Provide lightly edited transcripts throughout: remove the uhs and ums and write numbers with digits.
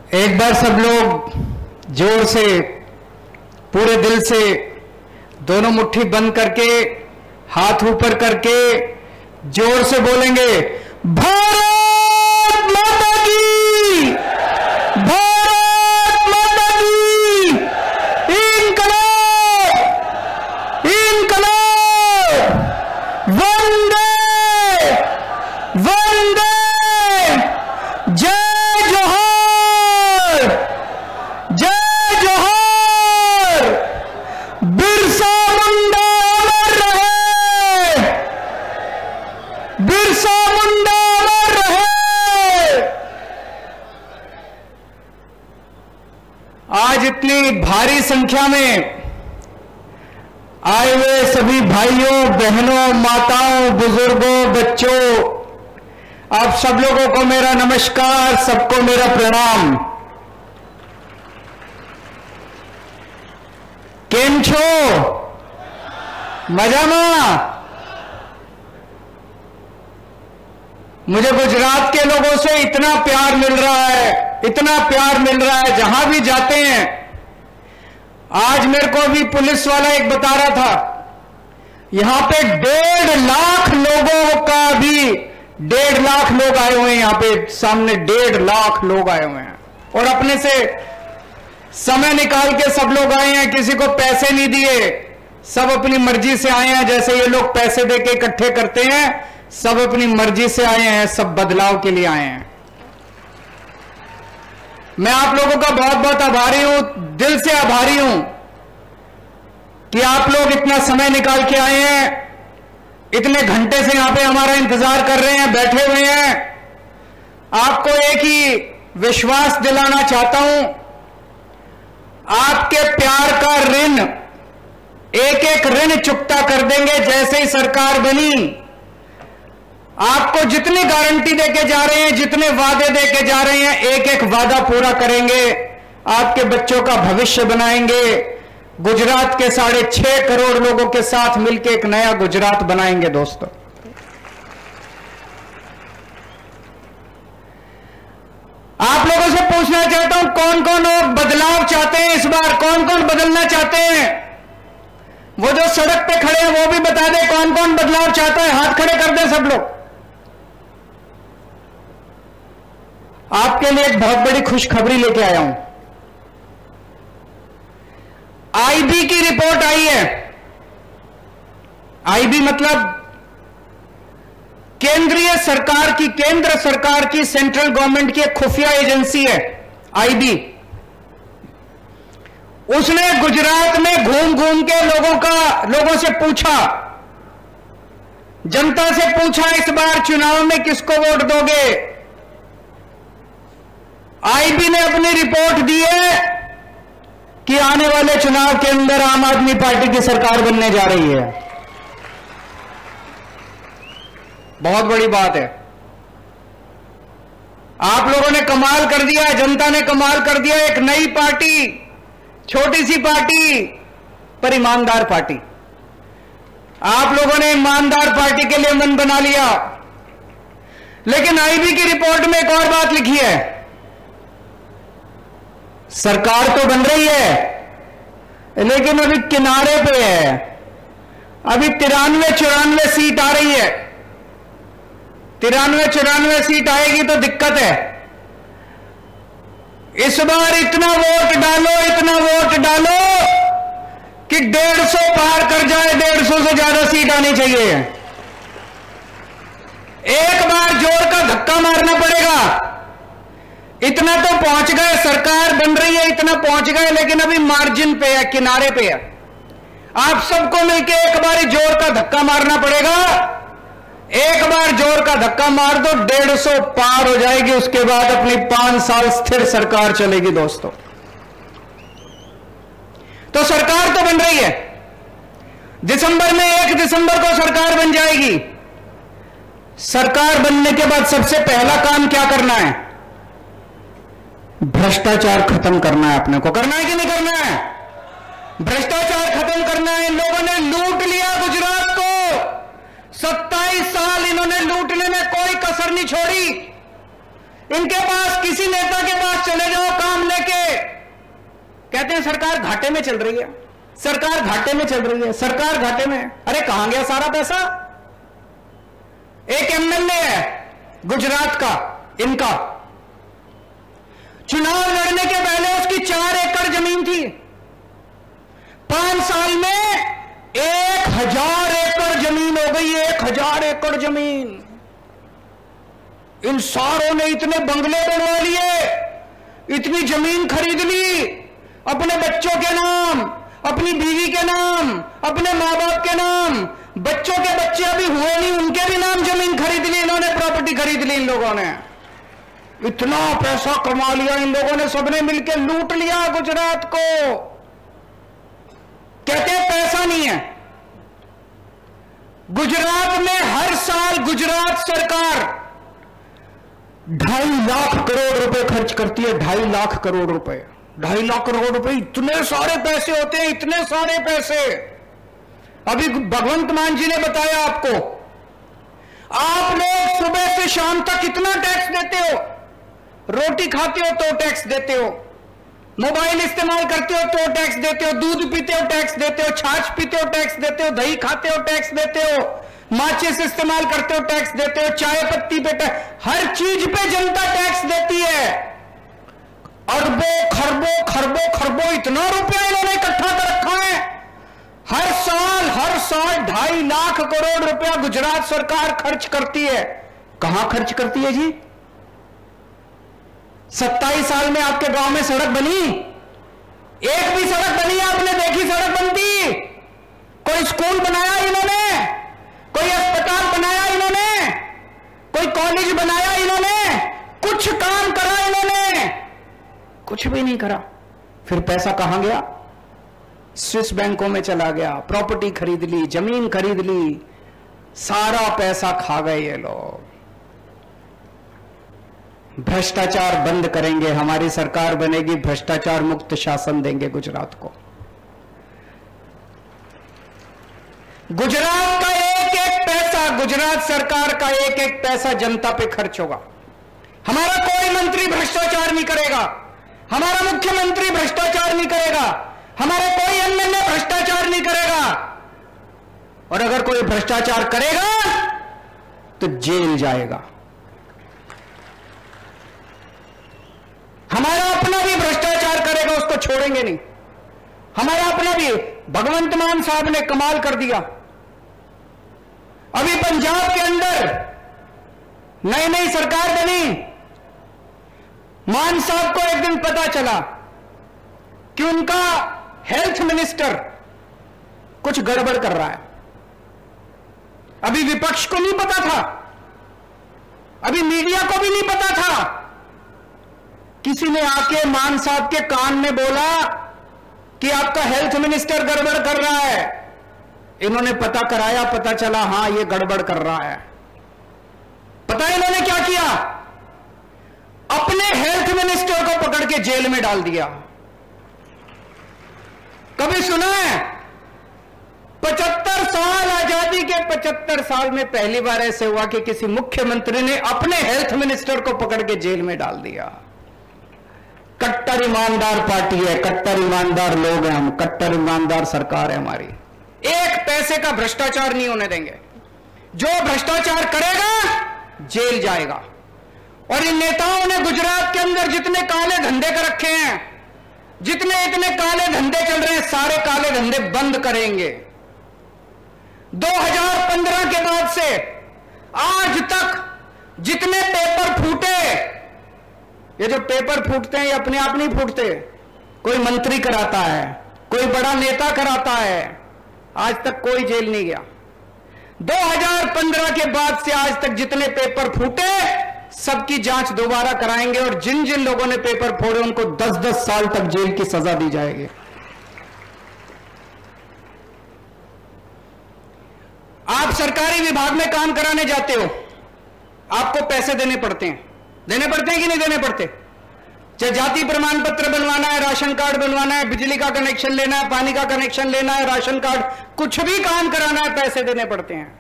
एक बार सब लोग जोर से, पूरे दिल से, दोनों मुट्ठी बंद करके, हाथ ऊपर करके जोर से बोलेंगे, भारत माता की, भारत माता की, इनकलाब, इनकलाब, वंदे वंदे, जय जोहर, जय जोहर, बिरसा मुंडा अमर रहे, बिरसा मुंडा अमर रहे। आज इतनी भारी संख्या में आए हुए सभी भाइयों, बहनों, माताओं, बुजुर्गों, बच्चों, आप सब लोगों को मेरा नमस्कार, सबको मेरा प्रणाम। केम छो? मजामा? मुझे गुजरात के लोगों से इतना प्यार मिल रहा है, इतना प्यार मिल रहा है, जहां भी जाते हैं। आज मेरे को भी पुलिस वाला एक बता रहा था, यहां पे 1.5 लाख लोगों का भी 1.5 लाख लोग आए हुए हैं, यहां पे सामने 1.5 लाख लोग आए हुए हैं, और अपने से समय निकाल के सब लोग आए हैं, किसी को पैसे नहीं दिए, सब अपनी मर्जी से आए हैं। जैसे ये लोग पैसे देके इकट्ठे करते हैं, सब अपनी मर्जी से आए हैं, सब बदलाव के लिए आए हैं। मैं आप लोगों का बहुत बहुत आभारी हूं, दिल से आभारी हूं कि आप लोग इतना समय निकाल के आए हैं, इतने घंटे से यहां पे हमारा इंतजार कर रहे हैं, बैठे हुए हैं। आपको एक ही विश्वास दिलाना चाहता हूं, आपके प्यार का ऋण, एक एक ऋण चुकता कर देंगे जैसे ही सरकार बनी। आपको जितनी गारंटी देके जा रहे हैं, जितने वादे देके जा रहे हैं, एक एक वादा पूरा करेंगे। आपके बच्चों का भविष्य बनाएंगे। गुजरात के 6.5 करोड़ लोगों के साथ मिलकर एक नया गुजरात बनाएंगे। दोस्तों, आप लोगों से पूछना चाहता हूं, कौन कौन लोग बदलाव चाहते हैं? इस बार कौन कौन बदलना चाहते हैं? वो जो सड़क पे खड़े हैं वो भी बता दे, कौन कौन बदलाव चाहता है? हाथ खड़े कर दे सब लोग। आपके लिए एक बहुत बड़ी खुशखबरी लेके आया हूं। आईबी की रिपोर्ट आई है। आईबी मतलब केंद्रीय सरकार की, केंद्र सरकार की, सेंट्रल गवर्नमेंट की एक खुफिया एजेंसी है आईबी। उसने गुजरात में घूम घूम के लोगों से पूछा, जनता से पूछा, इस बार चुनाव में किसको वोट दोगे? आईबी ने अपनी रिपोर्ट दी है कि आने वाले चुनाव के अंदर आम आदमी पार्टी की सरकार बनने जा रही है। बहुत बड़ी बात है। आप लोगों ने कमाल कर दिया, जनता ने कमाल कर दिया। एक नई पार्टी, छोटी सी पार्टी पर ईमानदार पार्टी। आप लोगों ने ईमानदार पार्टी के लिए मन बना लिया। लेकिन आईबी की रिपोर्ट में एक और बात लिखी है, सरकार तो बन रही है लेकिन अभी किनारे पे है। अभी 93-94 सीट आ रही है। 93-94 सीट आएगी तो दिक्कत है। इस बार इतना वोट डालो, इतना वोट डालो कि 150 पार कर जाए। 150 से ज्यादा सीट आनी चाहिए। एक बार जोर का धक्का मारना पड़ेगा। इतना तो पहुंच गए, सरकार बन रही है, इतना पहुंच गए, लेकिन अभी मार्जिन पे है, किनारे पे है। आप सबको मिलकर एक बार जोर का धक्का मारना पड़ेगा। एक बार जोर का धक्का मार दो, 150 पार हो जाएगी। उसके बाद अपनी 5 साल स्थिर सरकार चलेगी। दोस्तों, तो सरकार तो बन रही है। दिसंबर में 1 दिसंबर को सरकार बन जाएगी। सरकार बनने के बाद सबसे पहला काम क्या करना है? भ्रष्टाचार खत्म करना है। अपने को करना है कि नहीं करना है? भ्रष्टाचार खत्म करना है। इन लोगों ने लूट लिया गुजरात को। 27 साल इन्होंने लूटने में कोई कसर नहीं छोड़ी। इनके पास, किसी नेता के पास चले जाओ काम लेके, कहते हैं सरकार घाटे में चल रही है, सरकार घाटे में चल रही है, सरकार घाटे में। अरे कहां गया सारा पैसा? एक एमएलए है गुजरात का, इनका, चुनाव लड़ने के पहले उसकी 4 एकड़ जमीन थी, 5 साल में 1000 एकड़ जमीन हो गई, 1000 एकड़ जमीन। इन सारों ने इतने बंगले बनवा लिए, इतनी जमीन खरीद ली अपने बच्चों के नाम, अपनी बीवी के नाम, अपने मां बाप के नाम, बच्चों के बच्चे अभी हुए नहीं उनके भी नाम जमीन खरीद ली इन्होंने, प्रॉपर्टी खरीद ली इन लोगों ने। इतना पैसा कमा लिया इन लोगों ने, सबने मिलकर लूट लिया गुजरात को। कहते हैं पैसा नहीं है। गुजरात में हर साल गुजरात सरकार 2.5 लाख करोड़ रुपए खर्च करती है, 2.5 लाख करोड़ रुपए, 2.5 लाख करोड़ रुपए, इतने सारे पैसे होते हैं, इतने सारे पैसे। अभी भगवंत मान जी ने बताया आपको, आप लोग सुबह से शाम तक कितना टैक्स देते हो? रोटी खाते हो तो टैक्स देते हो, मोबाइल इस्तेमाल करते हो तो टैक्स देते हो, दूध पीते हो टैक्स देते हो, छाछ पीते हो टैक्स देते हो, दही खाते हो टैक्स देते हो, माचिस इस्तेमाल करते हो टैक्स देते हो, चाय पत्ती पे टैक्स, हर चीज पे जनता टैक्स देती है। अरबों खरबों खरबों खरबों इतना रुपया इन्होंने इकट्ठा कर रखा है। हर साल 2.5 लाख करोड़ रुपया गुजरात सरकार खर्च करती है। कहां खर्च करती है जी? 27 साल में आपके गांव में सड़क बनी? एक भी सड़क बनी आपने देखी सड़क बनती? कोई स्कूल बनाया इन्होंने? कोई अस्पताल बनाया इन्होंने? कोई कॉलेज बनाया इन्होंने? कुछ काम करा इन्होंने? कुछ भी नहीं करा। फिर पैसा कहां गया? स्विस बैंकों में चला गया, प्रॉपर्टी खरीद ली, जमीन खरीद ली, सारा पैसा खा गए ये लोग। भ्रष्टाचार बंद करेंगे, हमारी सरकार बनेगी, भ्रष्टाचार मुक्त शासन देंगे गुजरात को। गुजरात का एक एक पैसा, गुजरात सरकार का एक एक पैसा जनता पे खर्च होगा। हमारा कोई मंत्री भ्रष्टाचार नहीं करेगा, हमारा मुख्यमंत्री भ्रष्टाचार नहीं करेगा, हमारा कोई एमएलए भ्रष्टाचार नहीं करेगा, और अगर कोई भ्रष्टाचार करेगा तो जेल जाएगा। हमारा अपना भी भ्रष्टाचार करेगा, उसको छोड़ेंगे नहीं। हमारा अपना भी, भगवंत मान साहब ने कमाल कर दिया। अभी पंजाब के अंदर नई नई सरकार बनी, मान साहब को एक दिन पता चला कि उनका हेल्थ मिनिस्टर कुछ गड़बड़ कर रहा है। अभी विपक्ष को नहीं पता था, अभी मीडिया को भी नहीं पता था। किसी ने आके मान साहब के कान में बोला कि आपका हेल्थ मिनिस्टर गड़बड़ कर रहा है। इन्होंने पता कराया, पता चला हां ये गड़बड़ कर रहा है। पता है इन्होंने क्या किया? अपने हेल्थ मिनिस्टर को पकड़ के जेल में डाल दिया। कभी सुना है? 75 साल आजादी के 75 साल में पहली बार ऐसे हुआ कि किसी मुख्यमंत्री ने अपने हेल्थ मिनिस्टर को पकड़ के जेल में डाल दिया। कट्टर ईमानदार पार्टी है, कट्टर ईमानदार लोग हैं हम, कट्टर ईमानदार सरकार है हमारी। एक पैसे का भ्रष्टाचार नहीं होने देंगे। जो भ्रष्टाचार करेगा जेल जाएगा। और इन नेताओं ने गुजरात के अंदर जितने काले धंधे कर रखे हैं, जितने इतने काले धंधे चल रहे हैं, सारे काले धंधे बंद करेंगे। 2015 के बाद से आज तक जितने पेपर फूटे, ये जो पेपर फूटते हैं ये अपने आप नहीं फूटते, कोई मंत्री कराता है, कोई बड़ा नेता कराता है। आज तक कोई जेल नहीं गया। 2015 के बाद से आज तक जितने पेपर फूटे सबकी जांच दोबारा कराएंगे, और जिन जिन लोगों ने पेपर फोड़े उनको 10-10 साल तक जेल की सजा दी जाएगी। आप सरकारी विभाग में काम कराने जाते हो, आपको पैसे देने पड़ते हैं। देने पड़ते हैं कि नहीं देने पड़ते? चाहे जाति प्रमाण पत्र बनवाना है, राशन कार्ड बनवाना है, बिजली का कनेक्शन लेना है, पानी का कनेक्शन लेना है, राशन कार्ड, कुछ भी काम कराना है, पैसे देने पड़ते हैं।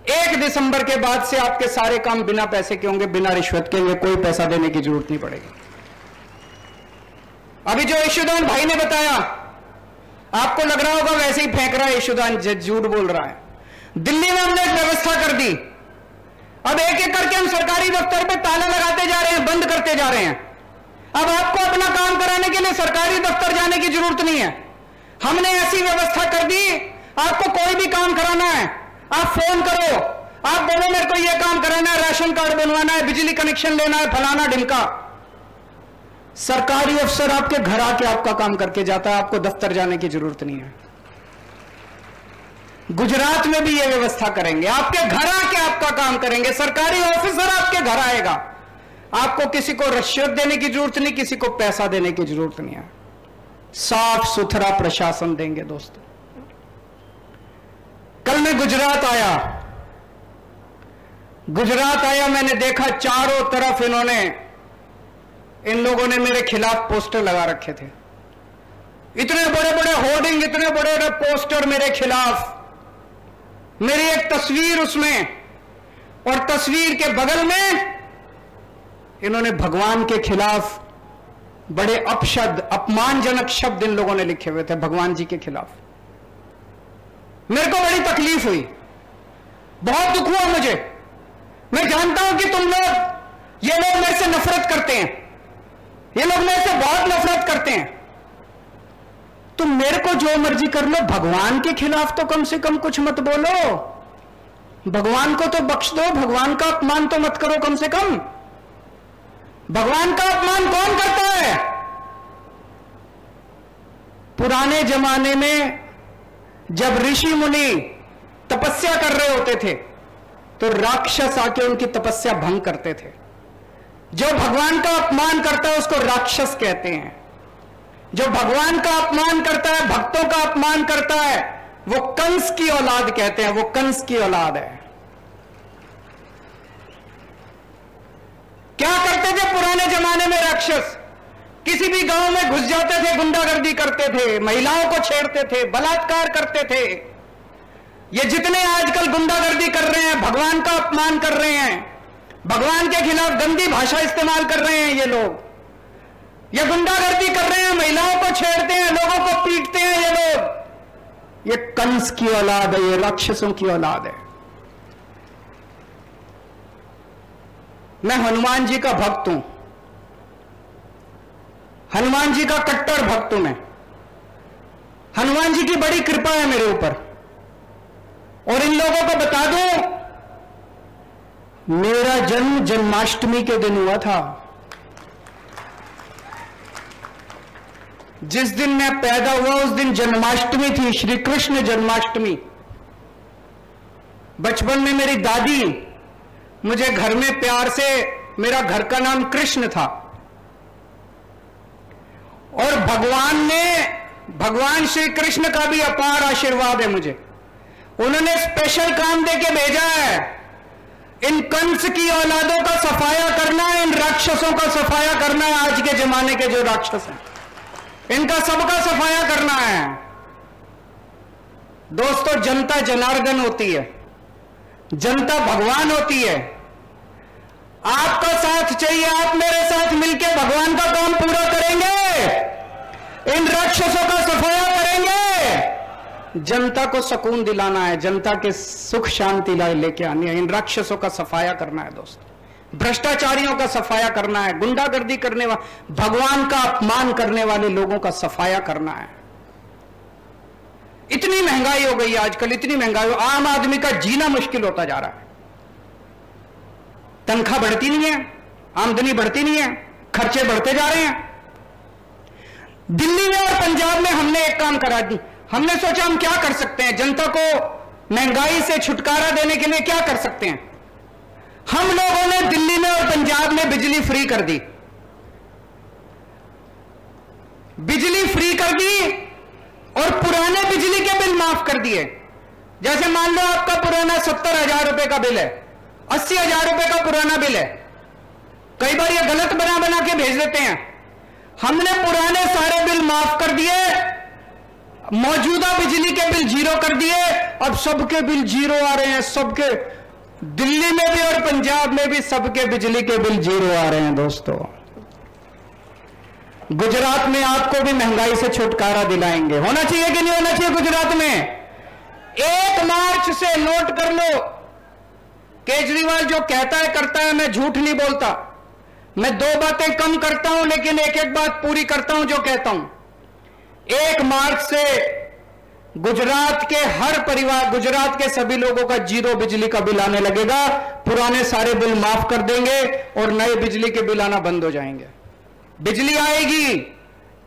1 दिसंबर के बाद से आपके सारे काम बिना पैसे के होंगे, बिना रिश्वत के होंगे, कोई पैसा देने की जरूरत नहीं पड़ेगी। अभी जो यशुदान भाई ने बताया, आपको लग रहा होगा वैसे ही फेंक रहा है यशुदान, झूठ बोल रहा है। दिल्ली में हमने एक व्यवस्था कर दी, अब एक एक करके हम सरकारी दफ्तर पे ताला लगाते जा रहे हैं, बंद करते जा रहे हैं। अब आपको अपना काम कराने के लिए सरकारी दफ्तर जाने की जरूरत नहीं है। हमने ऐसी व्यवस्था कर दी, आपको कोई भी काम कराना है आप फोन करो, आप बोलो मेरे को यह काम कराना है, राशन कार्ड बनवाना है, बिजली कनेक्शन लेना है, फलाना ढिमका, सरकारी अफसर आपके घर आके आपका काम करके जाता है, आपको दफ्तर जाने की जरूरत नहीं है। गुजरात में भी यह व्यवस्था करेंगे, आपके घर आके आपका काम करेंगे, सरकारी ऑफिसर आपके घर आएगा, आपको किसी को रिश्वत देने की जरूरत नहीं, किसी को पैसा देने की जरूरत नहीं है। साफ सुथरा प्रशासन देंगे दोस्तों। कल मैं गुजरात आया, मैंने देखा चारों तरफ इन लोगों ने मेरे खिलाफ पोस्टर लगा रखे थे, इतने बड़े बड़े होर्डिंग, इतने बड़े बड़े पोस्टर मेरे खिलाफ, मेरी एक तस्वीर उसमें, और तस्वीर के बगल में इन्होंने भगवान के खिलाफ बड़े अपशब्द, अपमानजनक शब्द इन लोगों ने लिखे हुए थे भगवान जी के खिलाफ। मेरे को बड़ी तकलीफ हुई, बहुत दुख हुआ मुझे। मैं जानता हूं कि तुम लोग, ये लोग मेरे से नफरत करते हैं, ये लोग मेरे से बहुत नफरत करते हैं। तुम मेरे को जो मर्जी कर लो, भगवान के खिलाफ तो कम से कम कुछ मत बोलो, भगवान को तो बख्श दो, भगवान का अपमान तो मत करो कम से कम। भगवान का अपमान कौन करता है? पुराने जमाने में जब ऋषि मुनि तपस्या कर रहे होते थे तो राक्षस आके उनकी तपस्या भंग करते थे। जो भगवान का अपमान करता है उसको राक्षस कहते हैं। जो भगवान का अपमान करता है, भक्तों का अपमान करता है, वो कंस की औलाद कहते हैं, वो कंस की औलाद है। क्या करते थे पुराने जमाने में राक्षस? किसी भी गांव में घुस जाते थे, गुंडागर्दी करते थे, महिलाओं को छेड़ते थे, बलात्कार करते थे। ये जितने आजकल गुंडागर्दी कर रहे हैं, भगवान का अपमान कर रहे हैं, भगवान के खिलाफ गंदी भाषा इस्तेमाल कर रहे हैं, ये लोग ये गुंडागर्दी कर रहे हैं, महिलाओं को छेड़ते हैं, लोगों को पीटते हैं, ये लोग, ये कंस की औलाद है, ये राक्षसों की औलाद है। मैं हनुमान जी का भक्त हूं, हनुमान जी का कट्टर भक्त हूं मैं। हनुमान जी की बड़ी कृपा है मेरे ऊपर। और इन लोगों को बता दूं, मेरा जन्म जन्माष्टमी के दिन हुआ था। जिस दिन मैं पैदा हुआ उस दिन जन्माष्टमी थी, श्री कृष्ण जन्माष्टमी। बचपन में मेरी दादी मुझे घर में प्यार से, मेरा घर का नाम कृष्ण था, और भगवान श्री कृष्ण का भी अपार आशीर्वाद है मुझे। उन्होंने स्पेशल काम देके भेजा है, इन कंस की औलादों का सफाया करना है, इन राक्षसों का सफाया करना है। आज के जमाने के जो राक्षस हैं, इनका सबका सफाया करना है। दोस्तों, जनता जनार्दन होती है, जनता भगवान होती है। आपका साथ चाहिए, आप मेरे साथ मिलकर भगवान का काम पूरा करेंगे, इन राक्षसों का सफाया करेंगे। जनता को सुकून दिलाना है, जनता के सुख शांति लेके आनी है, इन राक्षसों का सफाया करना है दोस्तों, भ्रष्टाचारियों का सफाया करना है, गुंडागर्दी करने वाले, भगवान का अपमान करने वाले लोगों का सफाया करना है। इतनी महंगाई हो गई आजकल, इतनी महंगाई, आम आदमी का जीना मुश्किल होता जा रहा है। तनख्वाह बढ़ती नहीं है, आमदनी बढ़ती नहीं है, खर्चे बढ़ते जा रहे हैं। दिल्ली में और पंजाब में हमने एक काम करा दी, हमने सोचा हम क्या कर सकते हैं, जनता को महंगाई से छुटकारा देने के लिए क्या कर सकते हैं। हम लोगों ने दिल्ली में और पंजाब में बिजली फ्री कर दी, बिजली फ्री कर दी, और पुराने बिजली के बिल माफ कर दिए। जैसे मान लो आपका पुराना 70,000 रुपए का बिल है, 80,000 रुपए का पुराना बिल है, कई बार ये गलत बना के भेज देते हैं। हमने पुराने सारे बिल माफ कर दिए, मौजूदा बिजली के बिल जीरो कर दिए, अब सबके बिल जीरो आ रहे हैं। सबके, दिल्ली में भी और पंजाब में भी सबके बिजली के बिल जीरो आ रहे हैं। दोस्तों, गुजरात में आपको भी महंगाई से छुटकारा दिलाएंगे। होना चाहिए कि नहीं होना चाहिए? गुजरात में 1 मार्च से नोट कर लो, केजरीवाल जो कहता है करता है, मैं झूठ नहीं बोलता। मैं 2 बातें कम करता हूं लेकिन एक बात पूरी करता हूं जो कहता हूं। 1 मार्च से गुजरात के हर परिवार, गुजरात के सभी लोगों का जीरो बिजली का बिल आने लगेगा। पुराने सारे बिल माफ कर देंगे और नए बिजली के बिल आना बंद हो जाएंगे। बिजली आएगी,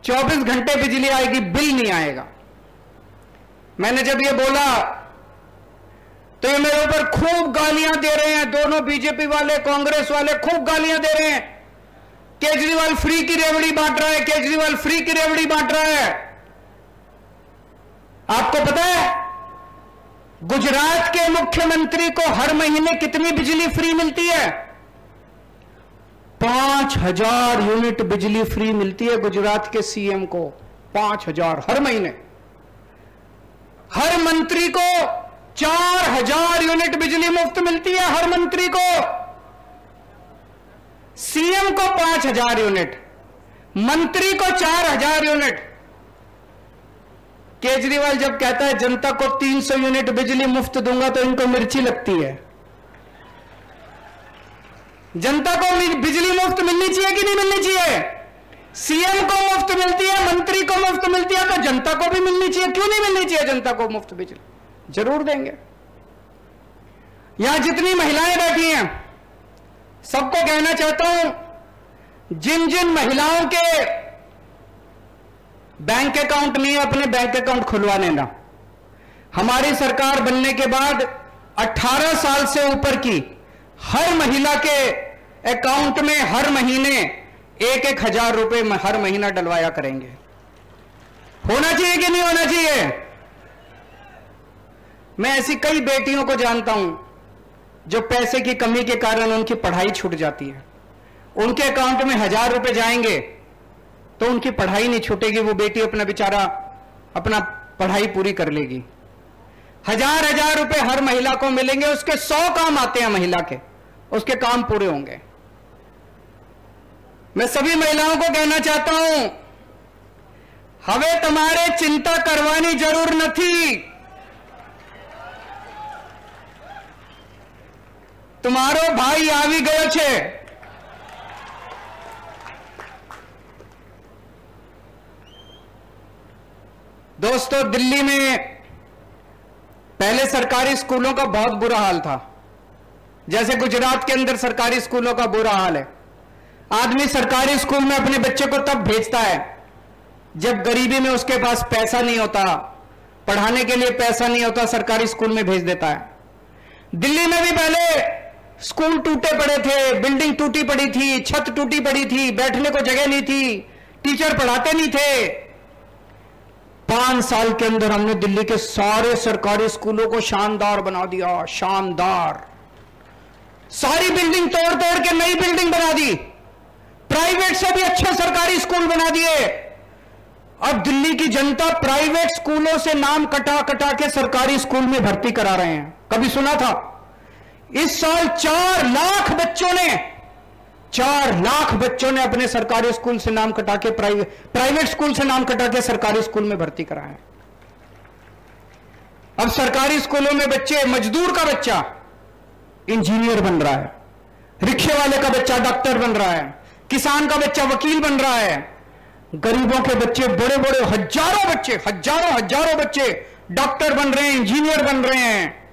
24 घंटे बिजली आएगी, बिल नहीं आएगा। मैंने जब ये बोला तो ये मेरे ऊपर खूब गालियां दे रहे हैं। दोनों बीजेपी वाले, कांग्रेस वाले खूब गालियां दे रहे हैं। केजरीवाल फ्री की रेवड़ी बांट रहा है, केजरीवाल फ्री की रेवड़ी बांट रहा है। आपको पता है गुजरात के मुख्यमंत्री को हर महीने कितनी बिजली फ्री मिलती है? 5000 यूनिट बिजली फ्री मिलती है गुजरात के सीएम को। 5000 हर महीने। हर मंत्री को 4000 यूनिट बिजली मुफ्त मिलती है। हर मंत्री को, सीएम को 5000 यूनिट, मंत्री को 4000 यूनिट। केजरीवाल जब कहता है जनता को 300 यूनिट बिजली मुफ्त दूंगा तो इनको मिर्ची लगती है। जनता को बिजली मुफ्त मिलनी चाहिए कि नहीं मिलनी चाहिए? सीएम को मुफ्त मिलती है, मंत्री को मुफ्त मिलती है, तो जनता को भी मिलनी चाहिए। क्यों नहीं मिलनी चाहिए जनता को मुफ्त बिजली? जरूर देंगे। यहां जितनी महिलाएं बैठी हैं सबको कहना चाहता हूं, जिन जिन महिलाओं के बैंक अकाउंट नहीं है अपने बैंक अकाउंट खुलवा लेना। हमारी सरकार बनने के बाद 18 साल से ऊपर की हर महिला के अकाउंट में हर महीने 1-1 हजार रुपए हर महीना डलवाया करेंगे। होना चाहिए कि नहीं होना चाहिए? मैं ऐसी कई बेटियों को जानता हूं जो पैसे की कमी के कारण उनकी पढ़ाई छूट जाती है। उनके अकाउंट में 1000 रुपए जाएंगे तो उनकी पढ़ाई नहीं छूटेगी। वो बेटी अपना बेचारा अपना पढ़ाई पूरी कर लेगी। 1000 रुपए हर महिला को मिलेंगे। उसके 100 काम आते हैं महिला के, उसके काम पूरे होंगे। मैं सभी महिलाओं को कहना चाहता हूं, हमें तुम्हारे चिंता करवानी जरूर नहीं। तुम्हारो भाई आवी गयो छे। दोस्तों, दिल्ली में पहले सरकारी स्कूलों का बहुत बुरा हाल था, जैसे गुजरात के अंदर सरकारी स्कूलों का बुरा हाल है। आदमी सरकारी स्कूल में अपने बच्चे को तब भेजता है जब गरीबी में उसके पास पैसा नहीं होता, पढ़ाने के लिए पैसा नहीं होता, सरकारी स्कूल में भेज देता है। दिल्ली में भी पहले स्कूल टूटे पड़े थे, बिल्डिंग टूटी पड़ी थी, छत टूटी पड़ी थी, बैठने को जगह नहीं थी, टीचर पढ़ाते नहीं थे। 5 साल के अंदर हमने दिल्ली के सारे सरकारी स्कूलों को शानदार बना दिया। शानदार। सारी बिल्डिंग तोड़ तोड़ के नई बिल्डिंग बना दी। प्राइवेट से भी अच्छे सरकारी स्कूल बना दिए। अब दिल्ली की जनता प्राइवेट स्कूलों से नाम कटा कटा के सरकारी स्कूल में भर्ती करा रहे हैं। कभी सुना था? इस साल 4 लाख बच्चों ने अपने सरकारी स्कूल से नाम कटा के प्राइवेट स्कूल से नाम कटा के सरकारी स्कूल में भर्ती कराए। अब सरकारी स्कूलों में बच्चे, मजदूर का बच्चा इंजीनियर बन रहा है, रिक्शे वाले का बच्चा डॉक्टर बन रहा है, किसान का बच्चा वकील बन रहा है, गरीबों के बच्चे, बड़े बड़े हजारों बच्चे डॉक्टर बन रहे हैं, इंजीनियर बन रहे हैं।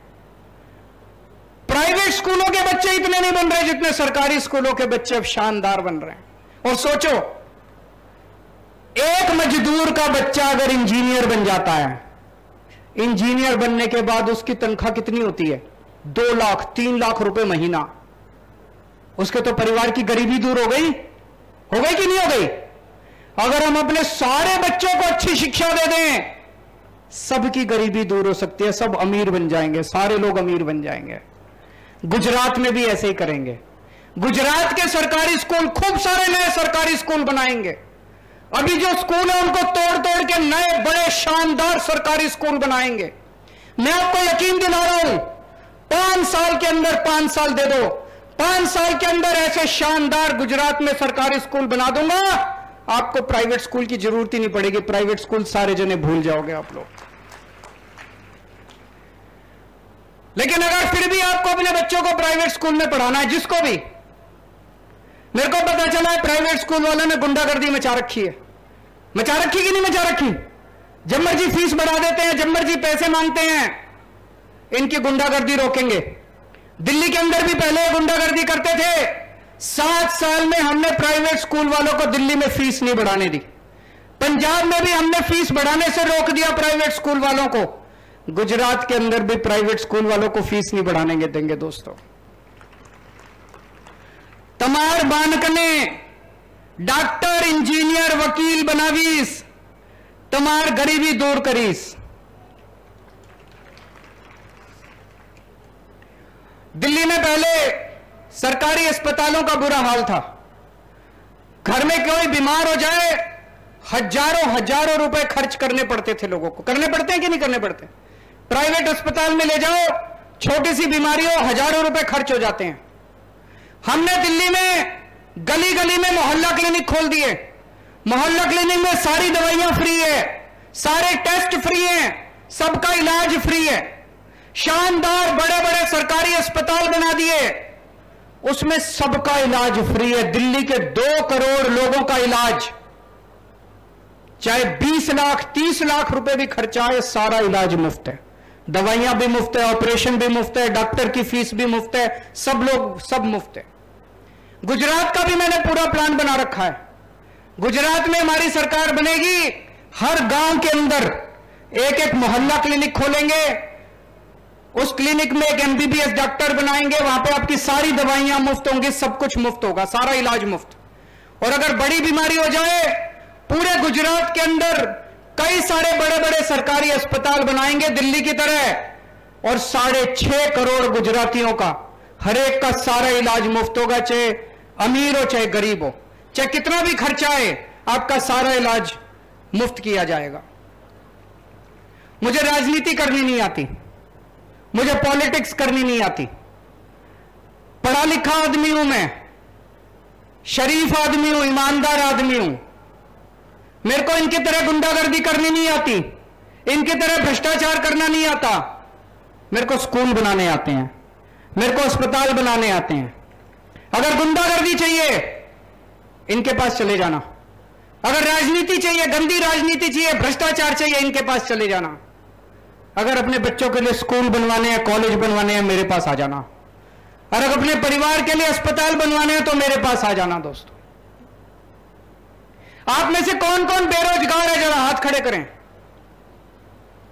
प्राइवेट स्कूलों के बच्चे इतने नहीं बन रहे जितने सरकारी स्कूलों के बच्चे अब शानदार बन रहे हैं। और सोचो, एक मजदूर का बच्चा अगर इंजीनियर बन जाता है, इंजीनियर बनने के बाद उसकी तनख्वाह कितनी होती है? 2 लाख 3 लाख रुपए महीना। उसके तो परिवार की गरीबी दूर हो गई कि नहीं हो गई? अगर हम अपने सारे बच्चों को अच्छी शिक्षा दे दें, सबकी गरीबी दूर हो सकती है, सब अमीर बन जाएंगे, सारे लोग अमीर बन जाएंगे। गुजरात में भी ऐसे ही करेंगे। गुजरात के सरकारी स्कूल, खूब सारे नए सरकारी स्कूल बनाएंगे। अभी जो स्कूल है उनको तोड़ तोड़ के नए बड़े शानदार सरकारी स्कूल बनाएंगे। मैं आपको यकीन दिला रहा हूं, 5 साल के अंदर, 5 साल दे दो, 5 साल के अंदर ऐसे शानदार गुजरात में सरकारी स्कूल बना दूंगा, आपको प्राइवेट स्कूल की जरूरत ही नहीं पड़ेगी। प्राइवेट स्कूल सारे जने भूल जाओगे आप लोग। लेकिन अगर फिर भी आपको अपने बच्चों को प्राइवेट स्कूल में पढ़ाना है, जिसको भी, मेरे को पता चला है प्राइवेट स्कूल वालों ने गुंडागर्दी मचा रखी है। मचा रखी कि नहीं मचा रखी? जब मर्जी फीस बढ़ा देते हैं, जब मर्जी पैसे मांगते हैं। इनकी गुंडागर्दी रोकेंगे। दिल्ली के अंदर भी पहले गुंडागर्दी करते थे। 7 साल में हमने प्राइवेट स्कूल वालों को दिल्ली में फीस नहीं बढ़ाने दी। पंजाब में भी हमने फीस बढ़ाने से रोक दिया प्राइवेट स्कूल वालों को। गुजरात के अंदर भी प्राइवेट स्कूल वालों को फीस नहीं बढ़ाने देंगे दोस्तों। तमार बानकने डॉक्टर, इंजीनियर, वकील बनावीस, तमार गरीबी दूर करीस। दिल्ली में पहले सरकारी अस्पतालों का बुरा हाल था। घर में कोई बीमार हो जाए, हजारों रुपए खर्च करने पड़ते थे लोगों को। करने पड़ते हैं कि नहीं करने पड़ते? प्राइवेट अस्पताल में ले जाओ, छोटी सी बीमारी हो, हजारों रुपए खर्च हो जाते हैं। हमने दिल्ली में गली गली में मोहल्ला क्लिनिक खोल दिए। मोहल्ला क्लिनिक में सारी दवाइयां फ्री है, सारे टेस्ट फ्री हैं, सबका इलाज फ्री है। शानदार बड़े बड़े सरकारी अस्पताल बना दिए, उसमें सबका इलाज फ्री है। दिल्ली के 2 करोड़ लोगों का इलाज, चाहे 20 लाख 30 लाख रुपए भी खर्चा है, सारा इलाज मुफ्त है। दवाइयां भी मुफ्त है, ऑपरेशन भी मुफ्त है, डॉक्टर की फीस भी मुफ्त है, सब मुफ्त है। गुजरात का भी मैंने पूरा प्लान बना रखा है। गुजरात में हमारी सरकार बनेगी, हर गांव के अंदर एक एक मोहल्ला क्लिनिक खोलेंगे। उस क्लिनिक में एक एमबीबीएस डॉक्टर बनाएंगे, वहां पे आपकी सारी दवाइयां मुफ्त होंगी, सब कुछ मुफ्त होगा, सारा इलाज मुफ्त। और अगर बड़ी बीमारी हो जाए, पूरे गुजरात के अंदर कई सारे बड़े बड़े सरकारी अस्पताल बनाएंगे दिल्ली की तरह, और 6.5 करोड़ गुजरातियों का हर एक का सारा इलाज मुफ्त होगा, चाहे अमीर हो चाहे गरीब हो, चाहे कितना भी खर्चा है, आपका सारा इलाज मुफ्त किया जाएगा। मुझे राजनीति करनी नहीं आती, मुझे पॉलिटिक्स करनी नहीं आती। पढ़ा लिखा आदमी हूं मैं, शरीफ आदमी हूं, ईमानदार आदमी हूं। मेरे को इनकी तरह गुंडागर्दी करनी नहीं आती, इनकी तरह भ्रष्टाचार करना नहीं आता। मेरे को स्कूल बनाने आते हैं, मेरे को अस्पताल बनाने आते हैं। अगर गुंडागर्दी चाहिए, इनके पास चले जाना। अगर राजनीति चाहिए, गंदी राजनीति चाहिए, भ्रष्टाचार चाहिए, इनके पास चले जाना। अगर अपने बच्चों के लिए स्कूल बनवाने हैं, कॉलेज बनवाने हैं, मेरे पास आ जाना। अगर अपने परिवार के लिए अस्पताल बनवाने हैं तो मेरे पास आ जाना। दोस्तों, आप में से कौन कौन बेरोजगार है, जरा हाथ खड़े करें।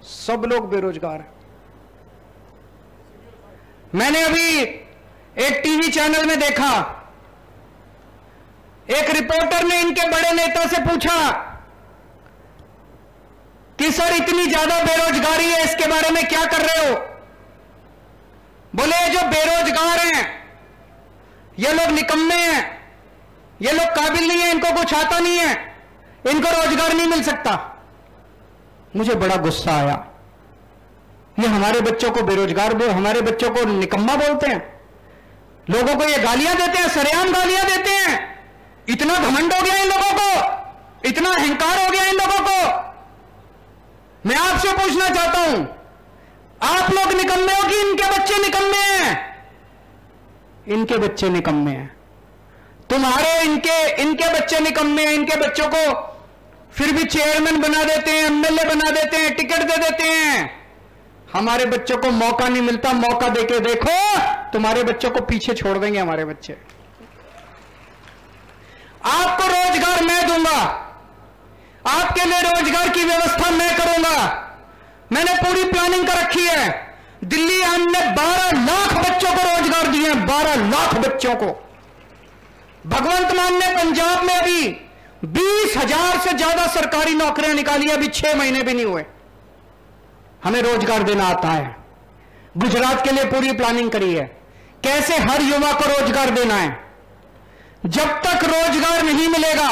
सब लोग बेरोजगार हैं। मैंने अभी एक टीवी चैनल में देखा, एक रिपोर्टर ने इनके बड़े नेता से पूछा कि सर इतनी ज्यादा बेरोजगारी है, इसके बारे में क्या कर रहे हो? बोले जो बेरोजगार हैं ये लोग निकम्मे हैं, ये लोग काबिल नहीं है, इनको कुछ आता नहीं है, इनको रोजगार नहीं मिल सकता। मुझे बड़ा गुस्सा आया। ये हमारे बच्चों को बेरोजगार बोल, हमारे बच्चों को निकम्मा बोलते हैं, लोगों को ये गालियां देते हैं, सरेआम गालियां देते हैं। इतना घमंड हो गया इन लोगों को, इतना अहंकार हो गया इन लोगों को। मैं आपसे पूछना चाहता हूं, आप लोग निकम्मे हो कि इनके बच्चे निकम्मे हैं? इनके बच्चे निकम्मे हैं। तुम्हारे इनके बच्चे निकम्मे हैं। इनके बच्चों को फिर भी चेयरमैन बना देते हैं, एमएलए बना देते हैं, टिकट दे देते हैं। हमारे बच्चों को मौका नहीं मिलता। मौका देके देखो, तुम्हारे बच्चों को पीछे छोड़ देंगे हमारे बच्चे। आपको रोजगार मैं दूंगा, आपके लिए रोजगार की व्यवस्था मैं करूंगा। मैंने पूरी प्लानिंग कर रखी है। दिल्ली हमने 12 लाख बच्चों को रोजगार दिए हैं, 12 लाख बच्चों को। भगवंत मान ने पंजाब में अभी 20,000 से ज्यादा सरकारी नौकरियां निकाली, अभी 6 महीने भी नहीं हुए। हमें रोजगार देना आता है। गुजरात के लिए पूरी प्लानिंग करी है, कैसे हर युवा को रोजगार देना है। जब तक रोजगार नहीं मिलेगा,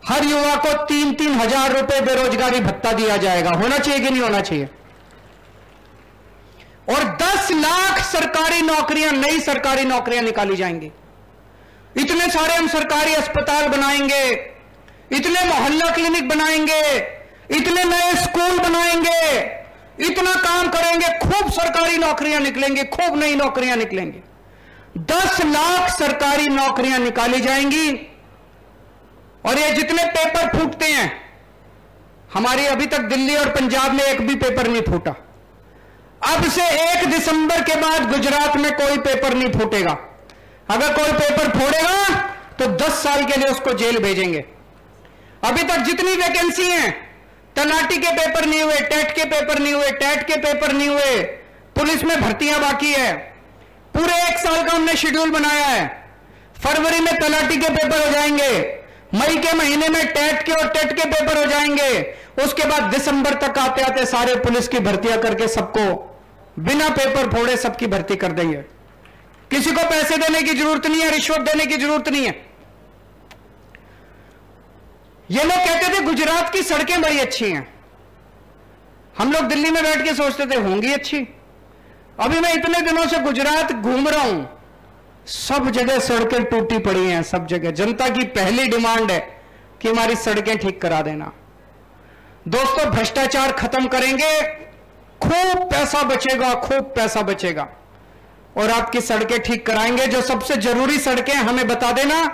हर युवा को 3-3 हजार रुपए बेरोजगारी भत्ता दिया जाएगा। होना चाहिए कि नहीं होना चाहिए? और 10 लाख सरकारी नौकरियां, नई सरकारी नौकरियां निकाली जाएंगी। इतने सारे हम सरकारी अस्पताल बनाएंगे, इतने मोहल्ला क्लिनिक बनाएंगे, इतने नए स्कूल बनाएंगे, इतना काम करेंगे, खूब सरकारी नौकरियां निकलेंगी, खूब नई नौकरियां निकलेंगी। 10 लाख सरकारी नौकरियां निकाली जाएंगी। और ये जितने पेपर फूटते हैं, हमारी अभी तक दिल्ली और पंजाब में एक भी पेपर नहीं फूटा। अब से 1 दिसंबर के बाद गुजरात में कोई पेपर नहीं फूटेगा। अगर कोई पेपर फोड़ेगा तो 10 साल के लिए उसको जेल भेजेंगे। अभी तक जितनी वैकेंसी हैं, तलाटी के पेपर नहीं हुए, टेट के पेपर नहीं हुए, टेट के पेपर नहीं हुए, पुलिस में भर्तियां बाकी है। पूरे 1 साल का हमने शेड्यूल बनाया है। फरवरी में तलाटी के पेपर हो जाएंगे, मई के महीने में टेट के और टेट के पेपर हो जाएंगे। उसके बाद दिसंबर तक आते आते सारे पुलिस की भर्तियां करके सबको बिना पेपर फोड़े सबकी भर्ती कर देंगे। किसी को पैसे देने की जरूरत नहीं है, रिश्वत देने की जरूरत नहीं है। ये लोग कहते थे गुजरात की सड़कें बड़ी अच्छी हैं। हम लोग दिल्ली में बैठ के सोचते थे होंगी अच्छी। अभी मैं इतने दिनों से गुजरात घूम रहा हूं, सब जगह सड़कें टूटी पड़ी हैं, सब जगह। जनता की पहली डिमांड है कि हमारी सड़कें ठीक करा देना। दोस्तों, भ्रष्टाचार खत्म करेंगे, खूब पैसा बचेगा, खूब पैसा बचेगा, और आपकी सड़कें ठीक कराएंगे। जो सबसे जरूरी सड़कें हमें बता देना,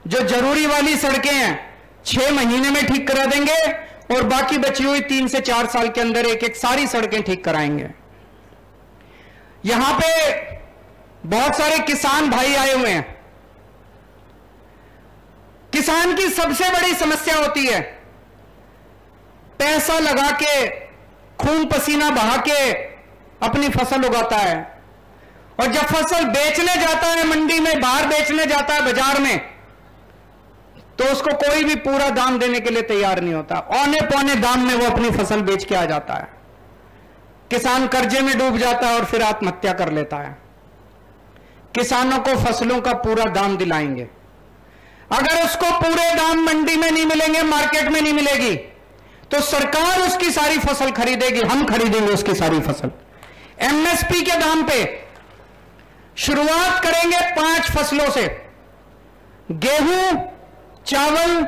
जो जरूरी वाली सड़कें हैं 6 महीने में ठीक करा देंगे, और बाकी बची हुई 3 से 4 साल के अंदर एक एक सारी सड़कें ठीक कराएंगे। यहां पे बहुत सारे किसान भाई आए हुए हैं। किसान की सबसे बड़ी समस्या होती है, पैसा लगा के, खून पसीना बहा के अपनी फसल उगाता है, और जब फसल बेचने जाता है मंडी में, बाहर बेचने जाता है बाजार में, तो उसको कोई भी पूरा दाम देने के लिए तैयार नहीं होता। औने पौने दाम में वो अपनी फसल बेच के आ जाता है। किसान कर्जे में डूब जाता है और फिर आत्महत्या कर लेता है। किसानों को फसलों का पूरा दाम दिलाएंगे। अगर उसको पूरे दाम मंडी में नहीं मिलेंगे, मार्केट में नहीं मिलेगी, तो सरकार उसकी सारी फसल खरीदेगी, हम खरीदेंगे उसकी सारी फसल एमएसपी के दाम पे। शुरुआत करेंगे 5 फसलों से, गेहूं, चावल,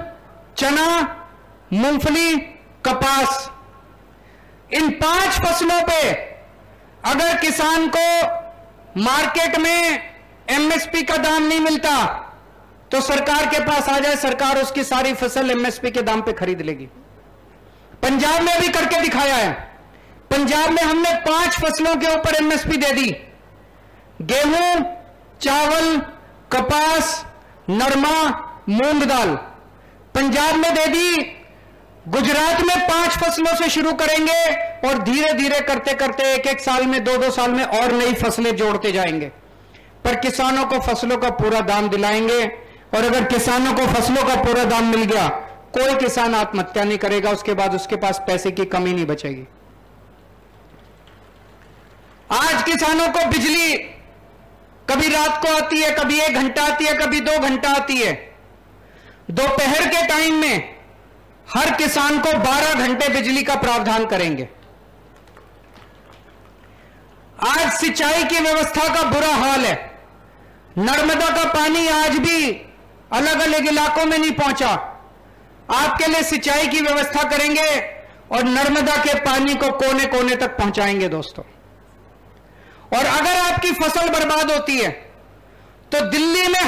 चना, मूंगफली, कपास। इन 5 फसलों पे अगर किसान को मार्केट में एमएसपी का दाम नहीं मिलता, तो सरकार के पास आ जाए, सरकार उसकी सारी फसल एमएसपी के दाम पे खरीद लेगी। पंजाब में भी करके दिखाया है। पंजाब में हमने 5 फसलों के ऊपर एमएसपी दे दी, गेहूं, चावल, कपास, नरमा, मूंग दाल। पंजाब में दे दी। गुजरात में 5 फसलों से शुरू करेंगे, और धीरे धीरे करते करते 1-1 साल में, 2-2 साल में और नई फसलें जोड़ते जाएंगे। पर किसानों को फसलों का पूरा दाम दिलाएंगे, और अगर किसानों को फसलों का पूरा दाम मिल गया, कोई किसान आत्महत्या नहीं करेगा, उसके बाद उसके पास पैसे की कमी नहीं बचेगी। आज किसानों को बिजली कभी रात को आती है, कभी 1 घंटा आती है, कभी 2 घंटा आती है। दोपहर के टाइम में हर किसान को 12 घंटे बिजली का प्रावधान करेंगे। आज सिंचाई की व्यवस्था का बुरा हाल है। नर्मदा का पानी आज भी अलग अलग इलाकों में नहीं पहुंचा। आपके लिए सिंचाई की व्यवस्था करेंगे और नर्मदा के पानी को कोने कोने तक पहुंचाएंगे दोस्तों। और अगर आपकी फसल बर्बाद होती है, तो दिल्ली में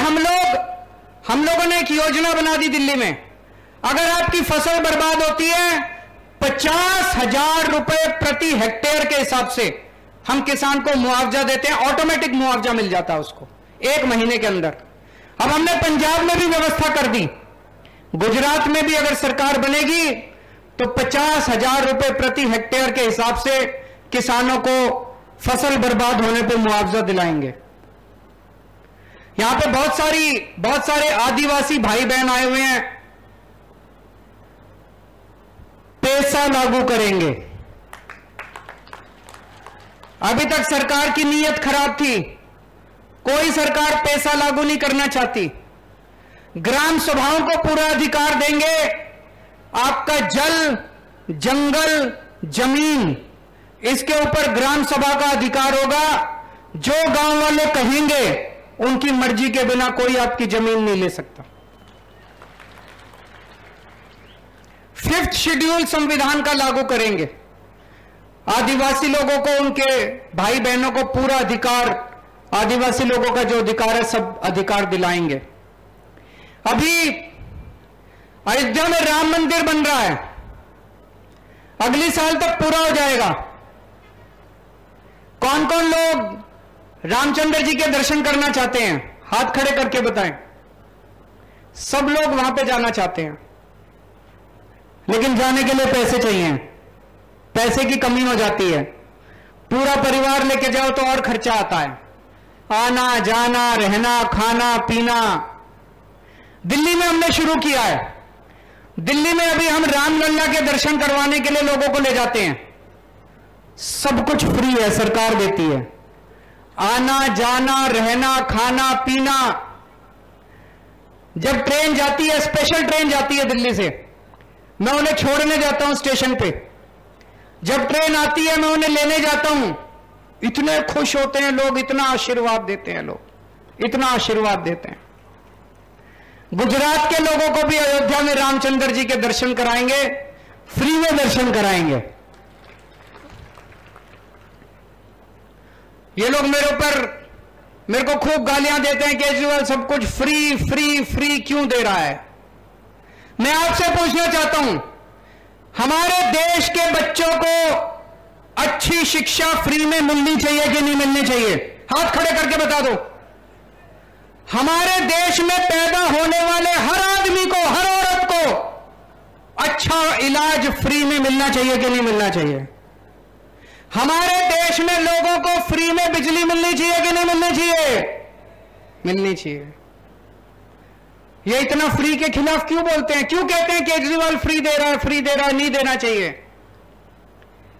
हम लोगों ने एक योजना बना दी दिल्ली में। अगर आपकी फसल बर्बाद होती है, 50,000 रुपए प्रति हेक्टेयर के हिसाब से हम किसान को मुआवजा देते हैं। ऑटोमेटिक मुआवजा मिल जाता है उसको 1 महीने के अंदर। अब हमने पंजाब में भी व्यवस्था कर दी, गुजरात में भी अगर सरकार बनेगी तो 50,000 रुपए प्रति हेक्टेयर के हिसाब से किसानों को फसल बर्बाद होने पर मुआवजा दिलाएंगे। यहां पे बहुत सारे आदिवासी भाई बहन आए हुए हैं। पैसा लागू करेंगे। अभी तक सरकार की नीयत खराब थी, कोई सरकार पैसा लागू नहीं करना चाहती। ग्राम सभाओं को पूरा अधिकार देंगे आपका जल, जंगल, जमीन, इसके ऊपर ग्राम सभा का अधिकार होगा। जो गांव वाले कहेंगे उनकी मर्जी के बिना कोई आपकी जमीन नहीं ले सकता। 5th शेड्यूल संविधान का लागू करेंगे। आदिवासी लोगों को, उनके भाई बहनों को पूरा अधिकार, आदिवासी लोगों का जो अधिकार है सब अधिकार दिलाएंगे। अभी अयोध्या में राम मंदिर बन रहा है, अगले साल तक पूरा हो जाएगा। कौन कौन लोग रामचंद्र जी के दर्शन करना चाहते हैं? हाथ खड़े करके बताएं। सब लोग वहां पे जाना चाहते हैं, लेकिन जाने के लिए पैसे चाहिए। पैसे की कमी हो जाती है। पूरा परिवार लेके जाओ तो और खर्चा आता है, आना जाना, रहना, खाना पीना। दिल्ली में हमने शुरू किया है। दिल्ली में अभी हम रामलला के दर्शन करवाने के लिए लोगों को ले जाते हैं। सब कुछ फ्री है, सरकार देती है। आना जाना, रहना, खाना पीना। जब ट्रेन जाती है, स्पेशल ट्रेन जाती है दिल्ली से, मैं उन्हें छोड़ने जाता हूं स्टेशन पे। जब ट्रेन आती है मैं उन्हें लेने जाता हूं। इतने खुश होते हैं लोग, इतना आशीर्वाद देते हैं लोग, इतना आशीर्वाद देते हैं। गुजरात के लोगों को भी अयोध्या में रामचंद्र जी के दर्शन कराएंगे, फ्री में दर्शन कराएंगे। ये लोग मेरे को खूब गालियां देते हैं, केजरीवाल सब कुछ फ्री फ्री फ्री क्यों दे रहा है। मैं आपसे पूछना चाहता हूं, हमारे देश के बच्चों को अच्छी शिक्षा फ्री में मिलनी चाहिए कि नहीं मिलनी चाहिए? हाथ खड़े करके बता दो। हमारे देश में पैदा होने वाले हर आदमी को, हर औरत को अच्छा इलाज फ्री में मिलना चाहिए कि नहीं मिलना चाहिए? हमारे देश में लोगों को फ्री में बिजली मिलनी चाहिए कि नहीं मिलनी चाहिए? मिलनी चाहिए। ये इतना फ्री के खिलाफ क्यों बोलते हैं? क्यों कहते हैं केजरीवाल फ्री दे रहा है, फ्री दे रहा है, नहीं देना चाहिए?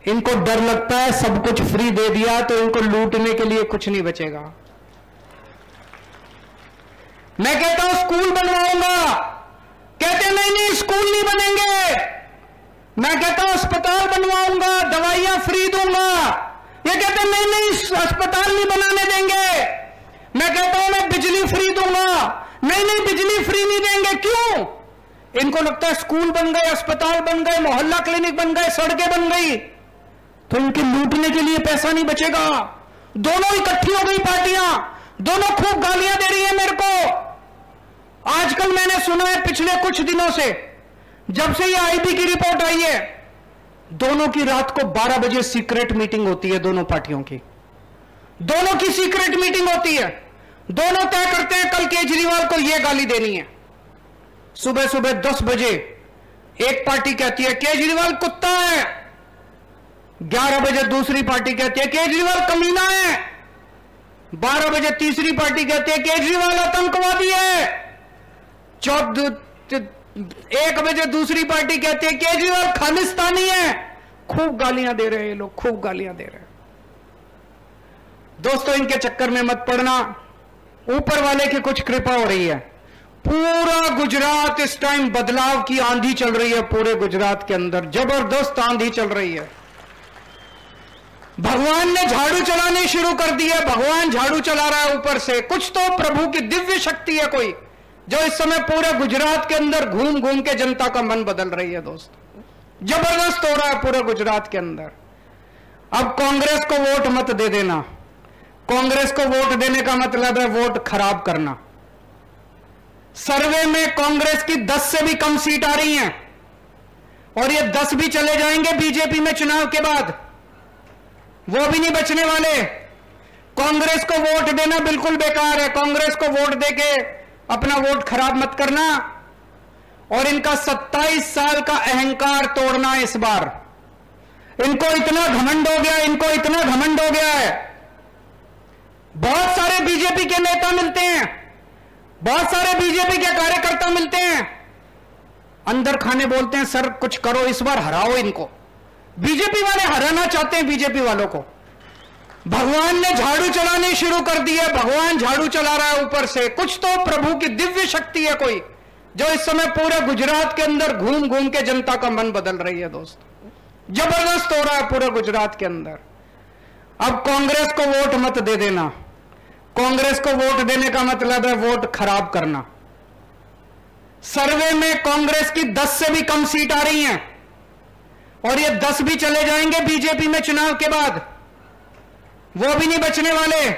इनको डर लगता है सब कुछ फ्री दे दिया तो इनको लूटने के लिए कुछ नहीं बचेगा। मैं कहता हूं स्कूल बनवाऊंगा, कहते नहीं नहीं स्कूल नहीं बनेंगे। मैं कहता हूं अस्पताल बनवाऊंगा, दवाइयां फ्री दूंगा, ये कहते नहीं नहीं अस्पताल नहीं बनाने देंगे। मैं कहता हूं मैं बिजली फ्री दूंगा, नहीं नहीं बिजली फ्री नहीं देंगे। क्यों? इनको लगता है स्कूल बन गए, अस्पताल बन गए, मोहल्ला क्लिनिक बन गए, सड़कें बन गई तो इनके लूटने के लिए पैसा नहीं बचेगा। दोनों इकट्ठी हो गई पार्टियां, दोनों खूब गालियां दे रही है मेरे को। आजकल मैंने सुना है पिछले कुछ दिनों से, जब से ये आईबी की रिपोर्ट आई है, दोनों की रात को 12 बजे सीक्रेट मीटिंग होती है। दोनों पार्टियों की, दोनों की सीक्रेट मीटिंग होती है। दोनों तय करते हैं कल केजरीवाल को यह गाली देनी है। सुबह सुबह 10 बजे एक पार्टी कहती है केजरीवाल कुत्ता है, 11 बजे दूसरी पार्टी कहती है केजरीवाल कमीना है, 12 बजे तीसरी पार्टी कहती है केजरीवाल आतंकवादी है, 1 बजे दूसरी पार्टी कहती है केजरीवाल खालिस्तानी है। खूब गालियां दे रहे हैं लोग, खूब गालियां दे रहे हैं। दोस्तों इनके चक्कर में मत पड़ना, ऊपर वाले की कुछ कृपा हो रही है। पूरा गुजरात इस टाइम बदलाव की आंधी चल रही है। पूरे गुजरात के अंदर जबरदस्त आंधी चल रही है। भगवान ने झाड़ू चलाने शुरू कर दी है। भगवान झाड़ू चला रहा है ऊपर से। कुछ तो प्रभु की दिव्य शक्ति है कोई, जो इस समय पूरे गुजरात के अंदर घूम घूम के जनता का मन बदल रही है। दोस्त जबरदस्त हो रहा है पूरे गुजरात के अंदर। अब कांग्रेस को वोट मत दे देना। कांग्रेस को वोट देने का मतलब है वोट खराब करना। सर्वे में कांग्रेस की 10 से भी कम सीट आ रही हैं और ये 10 भी चले जाएंगे बीजेपी में चुनाव के बाद, वो भी नहीं बचने वाले। कांग्रेस को वोट देना बिल्कुल बेकार है। कांग्रेस को वोट देके अपना वोट खराब मत करना। और इनका 27 साल का अहंकार तोड़ना इस बार। इनको इतना घमंड हो गया, इनको इतना घमंड हो गया है। बहुत सारे बीजेपी के नेता मिलते हैं, बहुत सारे बीजेपी के कार्यकर्ता मिलते हैं, अंदर खाने बोलते हैं सर कुछ करो, इस बार हराओ इनको। बीजेपी वाले हराना चाहते हैं बीजेपी वालों को। भगवान ने झाड़ू चलानी शुरू कर दी है। भगवान झाड़ू चला रहा है ऊपर से। कुछ तो प्रभु की दिव्य शक्ति है कोई, जो इस समय पूरे गुजरात के अंदर घूम घूम के जनता का मन बदल रही है दोस्तों, जबरदस्त हो रहा है पूरे गुजरात के अंदर। अब कांग्रेस को वोट मत दे देना। कांग्रेस को वोट देने का मतलब है वोट खराब करना। सर्वे में कांग्रेस की 10 से भी कम सीट आ रही हैं और ये 10 भी चले जाएंगे बीजेपी में चुनाव के बाद, वो भी नहीं बचने वाले।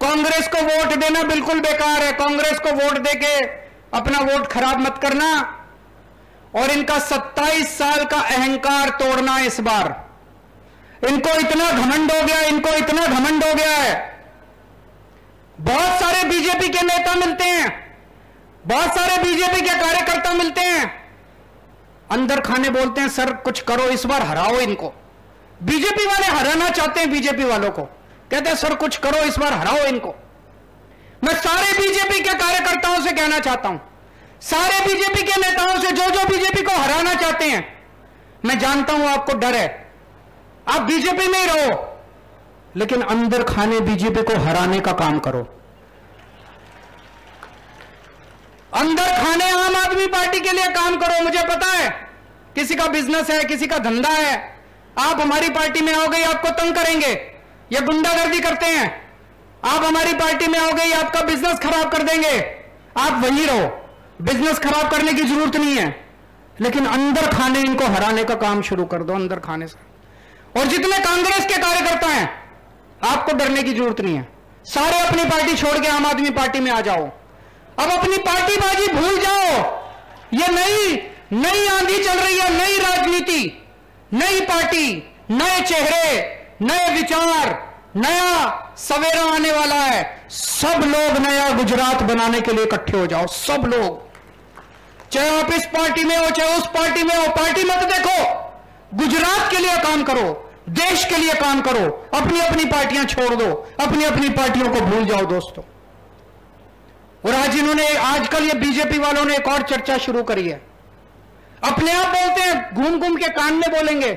कांग्रेस को वोट देना बिल्कुल बेकार है। कांग्रेस को वोट देके अपना वोट खराब मत करना और इनका 27 साल का अहंकार तोड़ना इस बार। इनको इतना घमंड हो गया, इनको इतना घमंड हो गया है। बहुत सारे बीजेपी के नेता मिलते हैं, बहुत सारे बीजेपी के कार्यकर्ता मिलते हैं, अंदर खाने बोलते हैं सर कुछ करो, इस बार हराओ इनको। बीजेपी वाले हराना चाहते हैं बीजेपी वालों को, कहते हैं सर कुछ करो, इस बार हराओ इनको। मैं सारे बीजेपी के कार्यकर्ताओं से कहना चाहता हूं, सारे बीजेपी के नेताओं से, जो जो बीजेपी को हराना चाहते हैं, मैं जानता हूं आपको डर है, आप बीजेपी में ही रहो, लेकिन अंदर खाने बीजेपी को हराने का काम करो। अंदर खाने आम आदमी पार्टी के लिए काम करो। मुझे पता है किसी का बिजनेस है, किसी का धंधा है, आप हमारी पार्टी में आओगे, आपको तंग करेंगे, ये गुंडागर्दी करते हैं। आप हमारी पार्टी में आओगे, ये आपका बिजनेस खराब कर देंगे, आप वहीं रहो, बिजनेस खराब करने की जरूरत नहीं है, लेकिन अंदर खाने इनको हराने का काम शुरू कर दो, अंदर खाने से। और जितने कांग्रेस के कार्यकर्ता हैं, आपको डरने की जरूरत नहीं है, सारे अपनी पार्टी छोड़ के आम आदमी पार्टी में आ जाओ। अब अपनी पार्टी बाजी भूल जाओ। ये नई आंधी चल रही है, नई राजनीति, नई पार्टी, नए चेहरे, नए विचार, नया सवेरा आने वाला है। सब लोग नया गुजरात बनाने के लिए इकट्ठे हो जाओ, सब लोग, चाहे आप इस पार्टी में हो, चाहे उस पार्टी में हो, पार्टी मत देखो, गुजरात के लिए काम करो, देश के लिए काम करो। अपनी अपनी पार्टियां छोड़ दो, अपनी अपनी पार्टियों को भूल जाओ दोस्तों। और आज इन्होंने, आजकल ये बीजेपी वालों ने एक और चर्चा शुरू करी है। अपने आप बोलते हैं, घूम घूम के कान में बोलेंगे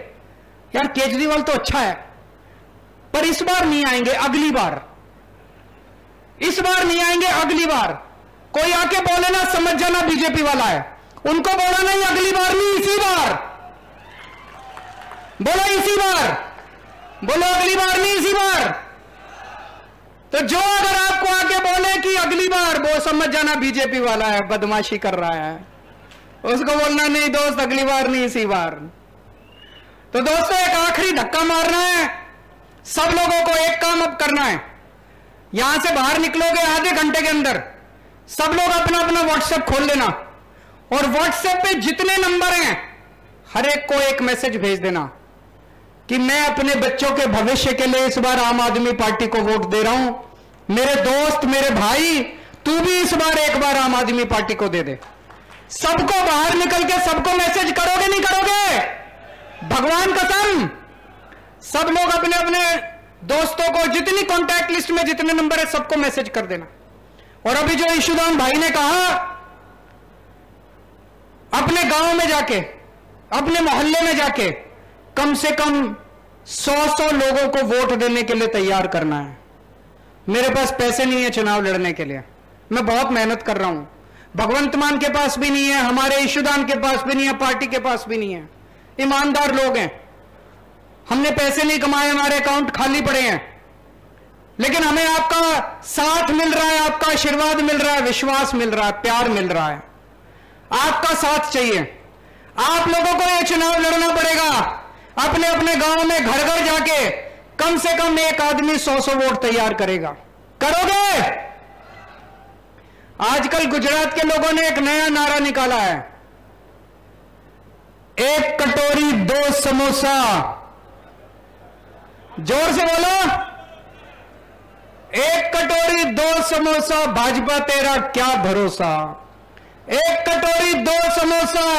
यार केजरीवाल तो अच्छा है, पर इस बार नहीं आएंगे, अगली बार, इस बार नहीं आएंगे, अगली बार। कोई आके बोले ना, समझ जाना बीजेपी वाला है, उनको बोला नहीं अगली बार नहीं, इसी बार बोलो, इसी बार बोलो, अगली बार नहीं, इसी बार। तो जो अगर आपको आके बोले कि अगली बार, वो समझ जाना बीजेपी वाला है, बदमाशी कर रहा है, उसको बोलना नहीं दोस्त, अगली बार नहीं, इसी बार। तो दोस्तों एक आखिरी धक्का मारना है, सब लोगों को एक काम अब करना है। यहां से बाहर निकलोगे आधे घंटे के अंदर, सब लोग अपना अपना व्हाट्सएप खोल लेना और व्हाट्सएप पे जितने नंबर हैं हर एक को एक मैसेज भेज देना कि मैं अपने बच्चों के भविष्य के लिए इस बार आम आदमी पार्टी को वोट दे रहा हूं। मेरे दोस्त, मेरे भाई, तू भी इस बार एक बार आम आदमी पार्टी को दे दे। सबको बाहर निकल के सबको मैसेज करोगे, नहीं करोगे? भगवान कसम, सब लोग अपने अपने दोस्तों को, जितनी कॉन्टैक्ट लिस्ट में जितने नंबर है सबको मैसेज कर देना। और अभी जो ईशुदान भाई ने कहा, अपने गांव में जाके, अपने मोहल्ले में जाके कम से कम 100 लोगों को वोट देने के लिए तैयार करना है। मेरे पास पैसे नहीं है चुनाव लड़ने के लिए, मैं बहुत मेहनत कर रहा हूं, भगवंत मान के पास भी नहीं है, हमारे ईशुदान के पास भी नहीं है, पार्टी के पास भी नहीं है, ईमानदार लोग हैं, हमने पैसे नहीं कमाए, हमारे अकाउंट खाली पड़े हैं, लेकिन हमें आपका साथ मिल रहा है, आपका आशीर्वाद मिल रहा है, विश्वास मिल रहा है, प्यार मिल रहा है। आपका साथ चाहिए। आप लोगों को यह चुनाव लड़ना पड़ेगा। अपने अपने गांव में घर घर जाके कम से कम एक आदमी 100 वोट तैयार करेगा। करोगे? आजकल गुजरात के लोगों ने एक नया नारा निकाला है, एक कटोरी 2 समोसा। जोर से बोलो, एक कटोरी 2 समोसा, भाजपा तेरा क्या भरोसा। एक कटोरी 2 समोसा,